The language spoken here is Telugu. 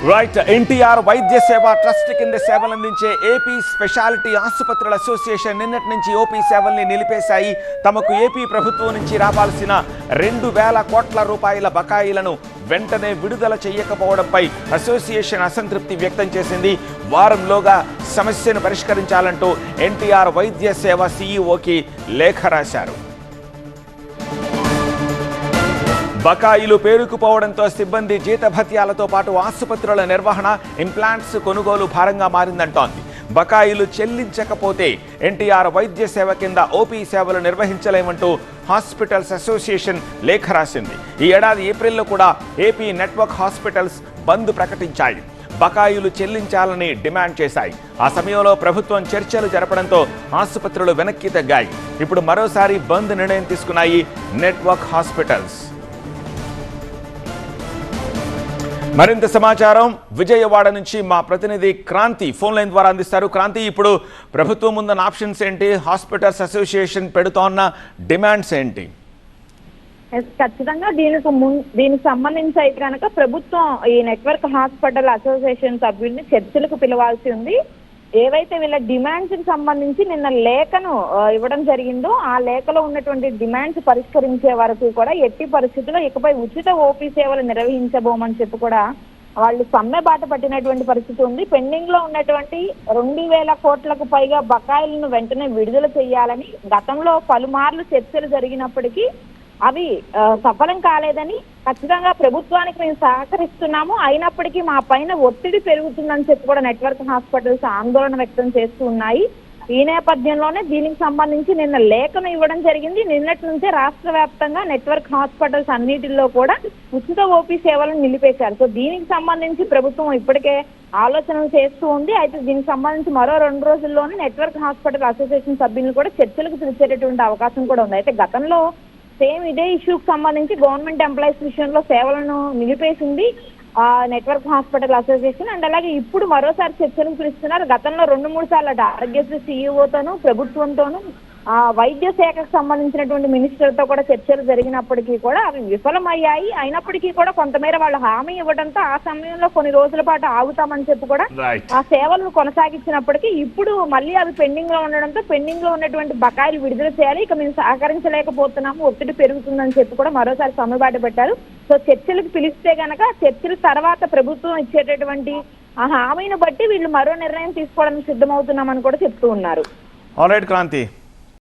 రైట్ ఎన్టీఆర్ వైద్య సేవ ట్రస్ట్ కింద సేవలందించే ఏపీ స్పెషాలిటీ ఆసుపత్రుల అసోసియేషన్ నిన్నటి నుంచి ఓపీ సేవల్ని నిలిపేశాయి. తమకు ఏపీ ప్రభుత్వం నుంచి రావాల్సిన 2,000 కోట్ల రూపాయల బకాయిలను వెంటనే విడుదల చేయకపోవడంపై అసోసియేషన్ అసంతృప్తి వ్యక్తం చేసింది. వారంలోగా సమస్యను పరిష్కరించాలంటూ ఎన్టీఆర్ వైద్య సేవ సీఈఓకి లేఖ రాశారు. బకాయిలు పేరుకుపోవడంతో సిబ్బంది జీతభత్యాలతో పాటు ఆసుపత్రుల నిర్వహణ, ఇంప్లాంట్స్ కొనుగోలు భారంగా మారిందంటోంది. బకాయిలు చెల్లించకపోతే ఎన్టీఆర్ వైద్య సేవ కింద ఓపీ సేవలు నిర్వహించలేమంటూ హాస్పిటల్స్ అసోసియేషన్ లేఖ రాసింది. ఈ ఏడాది ఏప్రిల్లో కూడా ఏపీ నెట్వర్క్ హాస్పిటల్స్ బంద్ ప్రకటించాయి. బకాయిలు చెల్లించాలని డిమాండ్ చేశాయి. ఆ సమయంలో ప్రభుత్వం చర్చలు జరపడంతో ఆసుపత్రులు వెనక్కి తగ్గాయి. ఇప్పుడు మరోసారి బంద్ నిర్ణయం తీసుకున్నాయి నెట్వర్క్ హాస్పిటల్స్. మరింత సమాచారం విజయవాడ నుంచి మా ప్రతినిధి క్రాంతి ఫోన్ లైన్ ద్వారా అందిస్తారు. క్రాంతి, ఇప్పుడు ప్రభుత్వం ముందున్న ఆప్షన్స్ ఏంటి? హాస్పిటల్స్ అసోసియేషన్ పెడుతోన్న డిమాండ్స్ ఏంటి? ఖచ్చితంగా దీనికి సంబంధించి అయితే కనుక ప్రభుత్వం ఈ నెట్వర్క్ హాస్పిటల్ అసోసియేషన్ సభ్యుల్ని చర్చలకు పిలవాల్సి ఉంది. ఏవైతే వీళ్ళ డిమాండ్స్ కి సంబంధించి నిన్న లేఖను ఇవ్వడం జరిగిందో ఆ లేఖలో ఉన్నటువంటి డిమాండ్స్ పరిష్కరించే వరకు కూడా ఎట్టి పరిస్థితుల్లో ఇకపై ఉచిత ఓపీ సేవలు నిర్వహించబోమని చెప్పి కూడా వాళ్ళు సమ్మె బాట పట్టినటువంటి పరిస్థితి ఉంది. పెండింగ్ లో ఉన్నటువంటి 2,000 కోట్లకు పైగా బకాయిలను వెంటనే విడుదల చేయాలని గతంలో పలుమార్లు చర్చలు జరిగినప్పటికీ అవి సఫలం కాలేదని, ఖచ్చితంగా ప్రభుత్వానికి మేము సహకరిస్తున్నాము, అయినప్పటికీ మా పైన ఒత్తిడి పెరుగుతుందని చెప్పి కూడా నెట్వర్క్ హాస్పిటల్స్ ఆందోళన వ్యక్తం చేస్తూ ఉన్నాయి. ఈ నేపథ్యంలోనే దీనికి సంబంధించి నిన్న లేఖను ఇవ్వడం జరిగింది. నిన్నటి నుంచే రాష్ట్ర వ్యాప్తంగా నెట్వర్క్ హాస్పిటల్స్ అన్నిటిలో కూడా ఉచిత ఓపీ సేవలను నిలిపేశారు. సో దీనికి సంబంధించి ప్రభుత్వం ఇప్పటికే ఆలోచనలు చేస్తూ ఉంది. అయితే దీనికి సంబంధించి మరో 2 రోజుల్లోనే నెట్వర్క్ హాస్పిటల్ అసోసియేషన్ సభ్యులను కూడా చర్చలకు పిలిచేటటువంటి అవకాశం కూడా ఉంది. అయితే గతంలో సేమ్ ఇదే ఇష్యూకి సంబంధించి గవర్నమెంట్ ఎంప్లాయీస్ విషయంలో సేవలను నిలిపేసింది నెట్వర్క్ హాస్పిటల్ అసోసియేషన్. అండ్ అలాగే ఇప్పుడు మరోసారి చర్చలకు పిలుస్తున్నారు. గతంలో 2-3 సార్లు ఆరోగ్యశ్రీ సీఈఓతోనూ ప్రభుత్వంతోనూ వైద్య శాఖకు సంబంధించినటువంటి మినిస్టర్తో కూడా చర్చలు జరిగినప్పటికీ కూడా అవి విఫలమయ్యాయి. అయినప్పటికీ కూడా కొంతమేర వాళ్ళు హామీ ఇవ్వడంతో ఆ సమయంలో కొన్ని రోజుల పాటు ఆగుతామని చెప్పి కూడా ఆ సేవలను కొనసాగించినప్పటికీ ఇప్పుడు మళ్ళీ అవి పెండింగ్ లో ఉండడంతో పెండింగ్ లో ఉన్నటువంటి బకాయిలు విడుదల చేయాలి, ఇక మేము సహకరించలేకపోతున్నాము, ఒత్తిడి పెరుగుతుందని చెప్పి కూడా మరోసారి సమ్మెబాట పెట్టారు. సో చర్చలకు పిలిస్తే గనక చర్చల తర్వాత ప్రభుత్వం ఇచ్చేటటువంటి ఆ హామీని బట్టి వీళ్ళు మరో నిర్ణయం తీసుకోవడానికి సిద్ధమవుతున్నామని కూడా చెప్తూ ఉన్నారు. ఆల్రైట్ క్రాంతి.